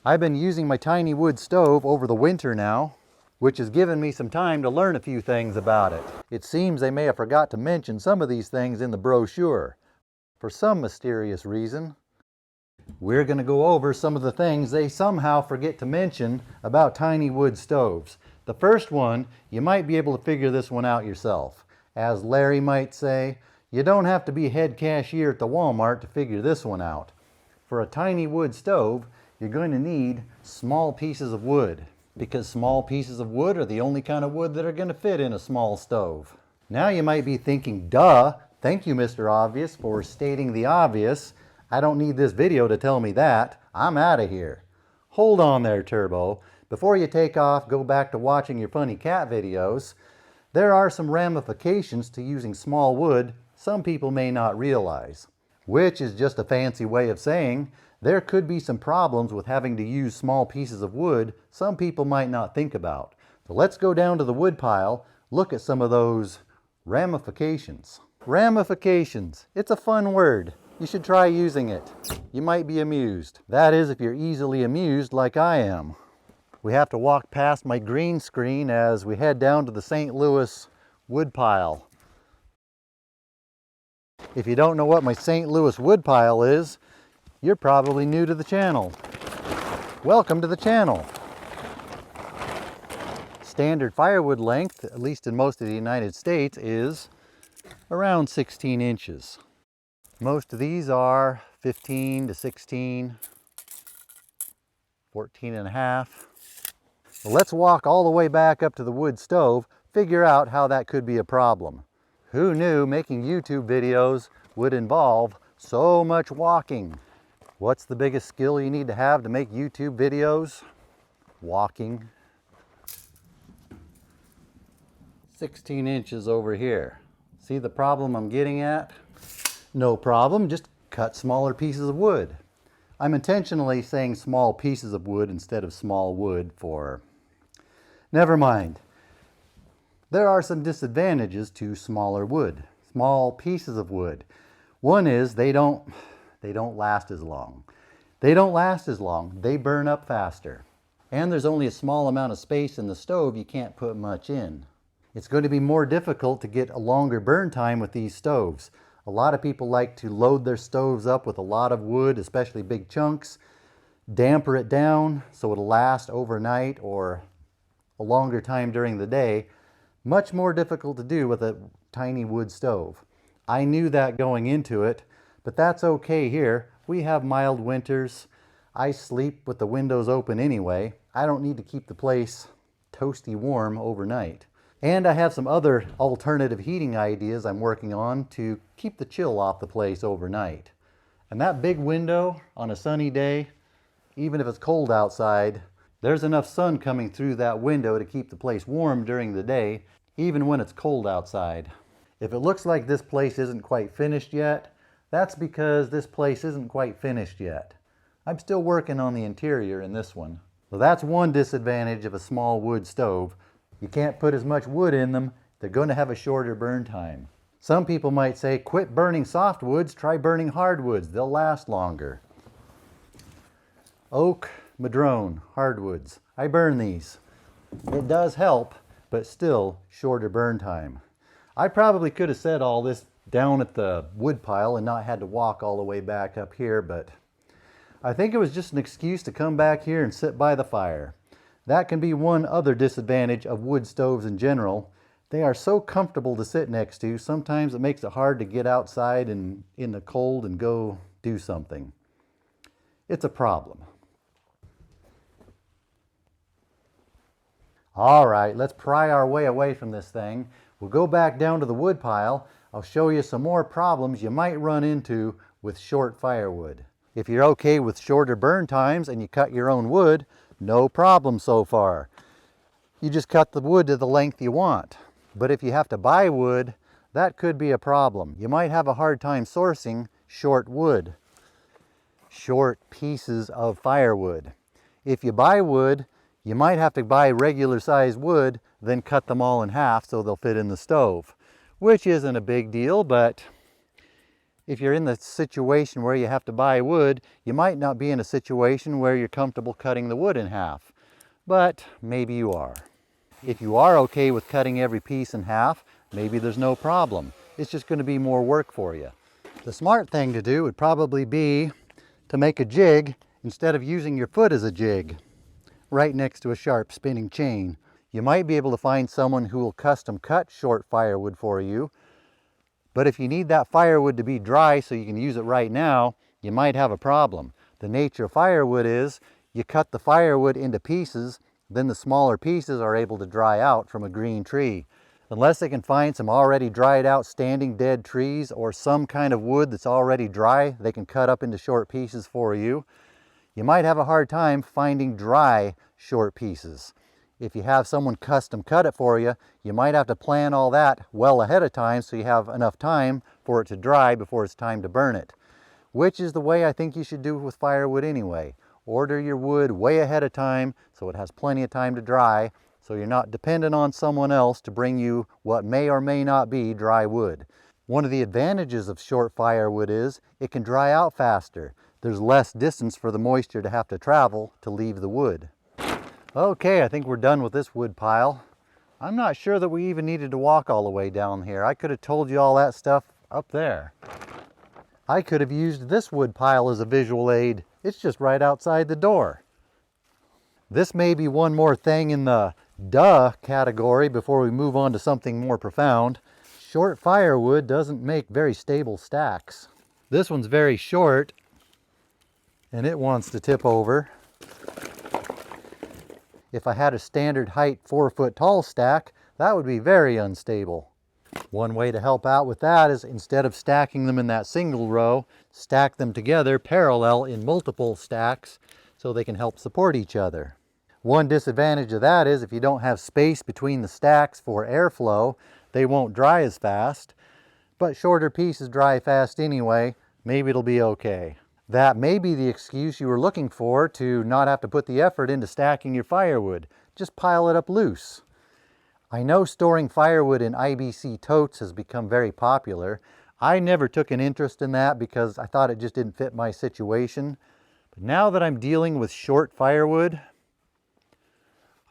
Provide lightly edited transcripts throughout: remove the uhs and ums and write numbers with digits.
I've been using my tiny wood stove over the winter now, which has given me some time to learn a few things about it. It seems they may have forgot to mention some of these things in the brochure. For some mysterious reason, we're going to go over some of the things they somehow forget to mention about tiny wood stoves. The first one, you might be able to figure this one out yourself. As Larry might say, you don't have to be head cashier at the Walmart to figure this one out. For a tiny wood stove, you're going to need small pieces of wood, because small pieces of wood are the only kind of wood that are going to fit in a small stove. Now you might be thinking, duh, thank you Mr. Obvious for stating the obvious. I don't need this video to tell me that. I'm out of here. Hold on there, Turbo. Before you take off, go back to watching your funny cat videos. There are some ramifications to using small wood some people may not realize, which is just a fancy way of saying there could be some problems with having to use small pieces of wood some people might not think about. So let's go down to the wood pile, look at some of those ramifications. Ramifications. It's a fun word. You should try using it. You might be amused. That is, if you're easily amused like I am. We have to walk past my green screen as we head down to the St. Louis wood pile. If you don't know what my St. Louis wood pile is, you're probably new to the channel. Welcome to the channel. Standard firewood length, at least in most of the United States, is around 16 inches. Most of these are 15 to 16, 14 and a half. Well, let's walk all the way back up to the wood stove, figure out how that could be a problem. Who knew making YouTube videos would involve so much walking? What's the biggest skill you need to have to make YouTube videos? Walking. 16 inches over here. See the problem I'm getting at? No problem, just cut smaller pieces of wood. I'm intentionally saying small pieces of wood instead of small wood for... Never mind. There are some disadvantages to smaller wood, small pieces of wood. One is they don't last as long. They don't last as long, they burn up faster. And there's only a small amount of space in the stove, you can't put much in. It's going to be more difficult to get a longer burn time with these stoves. A lot of people like to load their stoves up with a lot of wood, especially big chunks, damper it down so it'll last overnight or a longer time during the day. Much more difficult to do with a tiny wood stove. I knew that going into it, but that's okay here. We have mild winters. I sleep with the windows open anyway. I don't need to keep the place toasty warm overnight. And I have some other alternative heating ideas I'm working on to keep the chill off the place overnight. And that big window on a sunny day, even if it's cold outside, there's enough sun coming through that window to keep the place warm during the day, even when it's cold outside. If it looks like this place isn't quite finished yet, that's because this place isn't quite finished yet. I'm still working on the interior in this one. So that's one disadvantage of a small wood stove. You can't put as much wood in them, they're going to have a shorter burn time. Some people might say, quit burning softwoods, try burning hardwoods, they'll last longer. Oak, madrone, hardwoods. I burn these. It does help, but still shorter burn time. I probably could have said all this down at the wood pile and not had to walk all the way back up here, but I think it was just an excuse to come back here and sit by the fire. That can be one other disadvantage of wood stoves in general. They are so comfortable to sit next to, sometimes it makes it hard to get outside and in the cold and go do something. It's a problem. All right, let's pry our way away from this thing. We'll go back down to the wood pile. I'll show you some more problems you might run into with short firewood. If you're okay with shorter burn times and you cut your own wood, no problem so far. You just cut the wood to the length you want. But if you have to buy wood, that could be a problem. You might have a hard time sourcing short wood, short pieces of firewood. If you buy wood, you might have to buy regular sized wood, then cut them all in half so they'll fit in the stove, which isn't a big deal, but if you're in the situation where you have to buy wood, you might not be in a situation where you're comfortable cutting the wood in half, but maybe you are. If you are okay with cutting every piece in half, maybe there's no problem. It's just going to be more work for you. The smart thing to do would probably be to make a jig instead of using your foot as a jig, right next to a sharp spinning chain. You might be able to find someone who will custom cut short firewood for you, but if you need that firewood to be dry so you can use it right now, you might have a problem. The nature of firewood is you cut the firewood into pieces, then the smaller pieces are able to dry out from a green tree. Unless they can find some already dried out standing dead trees or some kind of wood that's already dry they can cut up into short pieces for you, you might have a hard time finding dry short pieces. If you have someone custom cut it for you, you might have to plan all that well ahead of time so you have enough time for it to dry before it's time to burn it. Which is the way I think you should do it with firewood anyway. Order your wood way ahead of time so it has plenty of time to dry, so you're not dependent on someone else to bring you what may or may not be dry wood. One of the advantages of short firewood is it can dry out faster. There's less distance for the moisture to have to travel to leave the wood. Okay, I think we're done with this wood pile. I'm not sure that we even needed to walk all the way down here. I could have told you all that stuff up there. I could have used this wood pile as a visual aid. It's just right outside the door. This may be one more thing in the duh category before we move on to something more profound. Short firewood doesn't make very stable stacks. This one's very short and it wants to tip over. If I had a standard height 4-foot tall stack, that would be very unstable. One way to help out with that is instead of stacking them in that single row, stack them together parallel in multiple stacks so they can help support each other. One disadvantage of that is if you don't have space between the stacks for airflow, they won't dry as fast, but shorter pieces dry fast anyway. Maybe it'll be okay. That may be the excuse you were looking for to not have to put the effort into stacking your firewood. Just pile it up loose. I know storing firewood in IBC totes has become very popular. I never took an interest in that because I thought it just didn't fit my situation. But now that I'm dealing with short firewood,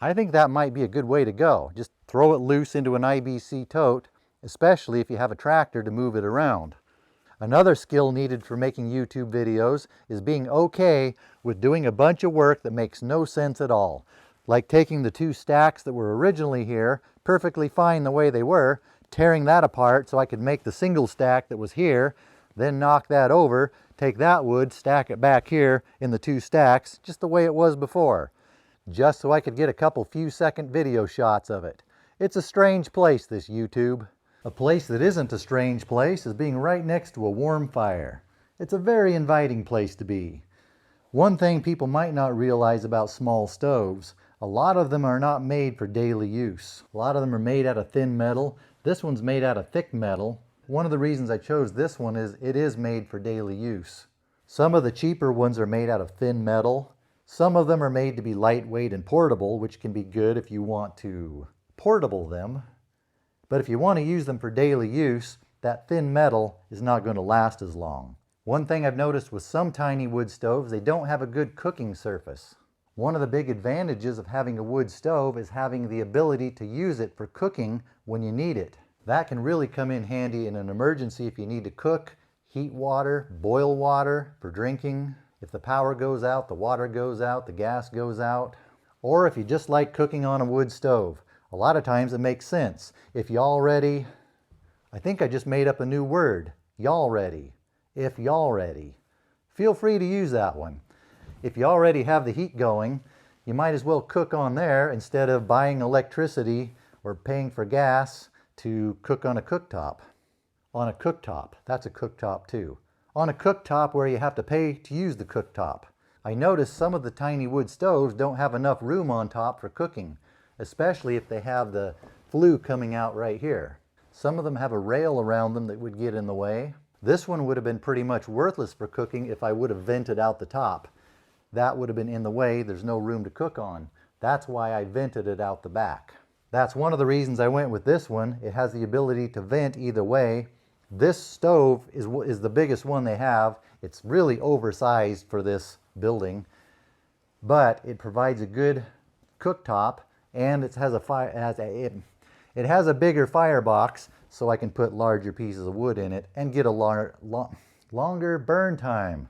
I think that might be a good way to go. Just throw it loose into an IBC tote, especially if you have a tractor to move it around. Another skill needed for making YouTube videos is being okay with doing a bunch of work that makes no sense at all. Like taking the two stacks that were originally here, perfectly fine the way they were, tearing that apart so I could make the single stack that was here, then knock that over, take that wood, stack it back here in the two stacks, just the way it was before. Just so I could get a couple few second video shots of it. It's a strange place, this YouTube. A place that isn't a strange place is being right next to a warm fire. It's a very inviting place to be. One thing people might not realize about small stoves, a lot of them are not made for daily use. A lot of them are made out of thin metal. This one's made out of thick metal. One of the reasons I chose this one is it is made for daily use. Some of the cheaper ones are made out of thin metal. Some of them are made to be lightweight and portable, which can be good if you want to portable them. But if you want to use them for daily use, that thin metal is not going to last as long. One thing I've noticed with some tiny wood stoves, they don't have a good cooking surface. One of the big advantages of having a wood stove is having the ability to use it for cooking when you need it. That can really come in handy in an emergency if you need to cook, heat water, boil water for drinking. If the power goes out, the water goes out, the gas goes out. Or if you just like cooking on a wood stove. A lot of times it makes sense. If you already, I think I just made up a new word, y'all ready. If y'all ready. Feel free to use that one. If you already have the heat going, you might as well cook on there instead of buying electricity or paying for gas to cook on a cooktop. On a cooktop, that's a cooktop too. On a cooktop where you have to pay to use the cooktop. I noticed some of the tiny wood stoves don't have enough room on top for cooking, especially if they have the flue coming out right here. Some of them have a rail around them that would get in the way. This one would have been pretty much worthless for cooking if I would have vented out the top. That would have been in the way, there's no room to cook on. That's why I vented it out the back. That's one of the reasons I went with this one. It has the ability to vent either way. This stove is the biggest one they have. It's really oversized for this building, but it provides a good cooktop, and it has it has a bigger firebox, so I can put larger pieces of wood in it and get a longer burn time.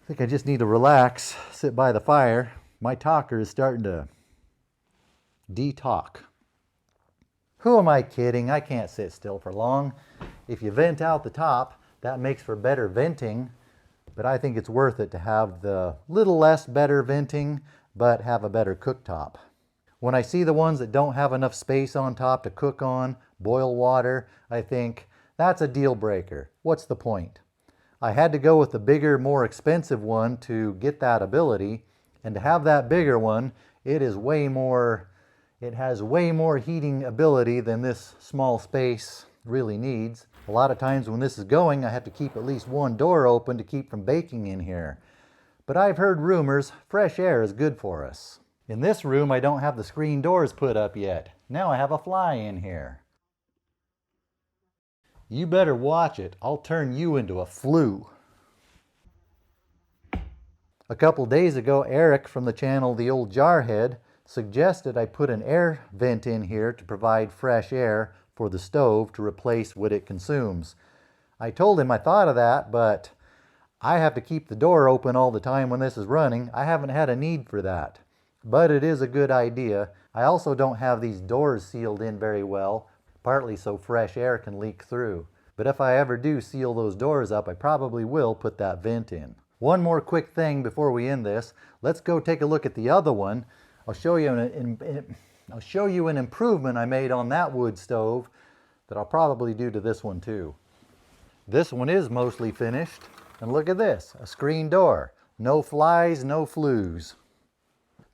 I think I just need to relax, sit by the fire. My talker is starting to de-talk. Who am I kidding? I can't sit still for long. If you vent out the top, that makes for better venting, but I think it's worth it to have the little less better venting, but have a better cooktop. When I see the ones that don't have enough space on top to cook on, boil water, I think that's a deal breaker. What's the point? I had to go with the bigger, more expensive one to get that ability, and to have that bigger one, it has way more heating ability than this small space really needs. A lot of times when this is going, I have to keep at least one door open to keep from baking in here. But I've heard rumors fresh air is good for us. In this room, I don't have the screen doors put up yet. Now I have a fly in here. You better watch it. I'll turn you into a flue. A couple days ago, Eric from the channel The Old Jarhead suggested I put an air vent in here to provide fresh air for the stove to replace what it consumes. I told him I thought of that, but I have to keep the door open all the time when this is running. I haven't had a need for that, but it is a good idea. I also don't have these doors sealed in very well, partly so fresh air can leak through. But if I ever do seal those doors up, I probably will put that vent in. One more quick thing before we end this. Let's go take a look at the other one. I'll show you an improvement I made on that wood stove that I'll probably do to this one too. This one is mostly finished, and look at this, a screen door. No flies, no flues.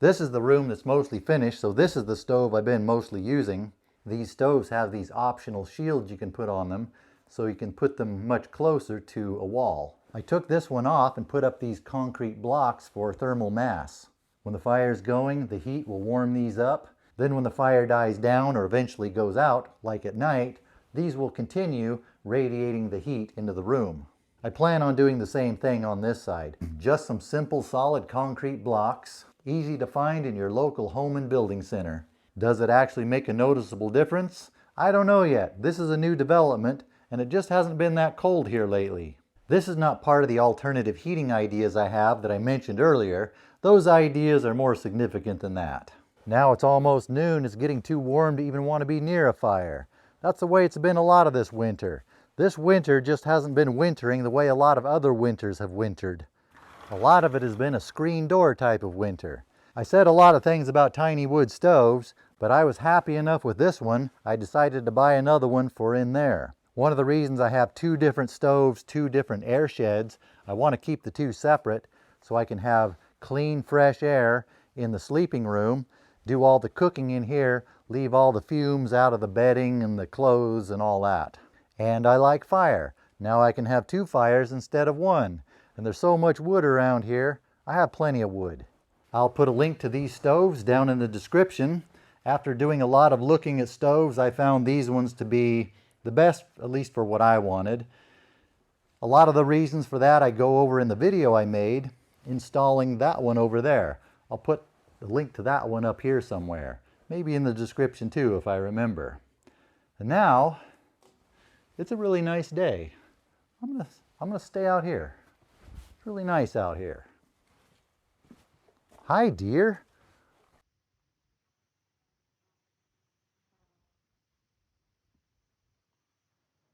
This is the room that's mostly finished, so this is the stove I've been mostly using. These stoves have these optional shields you can put on them, so you can put them much closer to a wall. I took this one off and put up these concrete blocks for thermal mass. When the fire's going, the heat will warm these up. Then when the fire dies down or eventually goes out, like at night, these will continue radiating the heat into the room. I plan on doing the same thing on this side. Just some simple solid concrete blocks, easy to find in your local home and building center. Does it actually make a noticeable difference? I don't know yet. This is a new development, and it just hasn't been that cold here lately. This is not part of the alternative heating ideas I have that I mentioned earlier. Those ideas are more significant than that. Now it's almost noon. It's getting too warm to even want to be near a fire. That's the way it's been a lot of this winter. This winter just hasn't been wintering the way a lot of other winters have wintered. A lot of it has been a screen door type of winter. I said a lot of things about tiny wood stoves, but I was happy enough with this one, I decided to buy another one for in there. One of the reasons I have two different stoves, two different air sheds, I want to keep the two separate so I can have clean, fresh air in the sleeping room, do all the cooking in here, leave all the fumes out of the bedding and the clothes and all that. And I like fire. Now I can have two fires instead of one. And there's so much wood around here, I have plenty of wood. I'll put a link to these stoves down in the description. After doing a lot of looking at stoves, I found these ones to be the best, at least for what I wanted. A lot of the reasons for that I go over in the video I made installing that one over there. I'll put the link to that one up here somewhere. Maybe in the description too, if I remember. And now, it's a really nice day. I'm gonna stay out here. It's really nice out here. Hi, dear.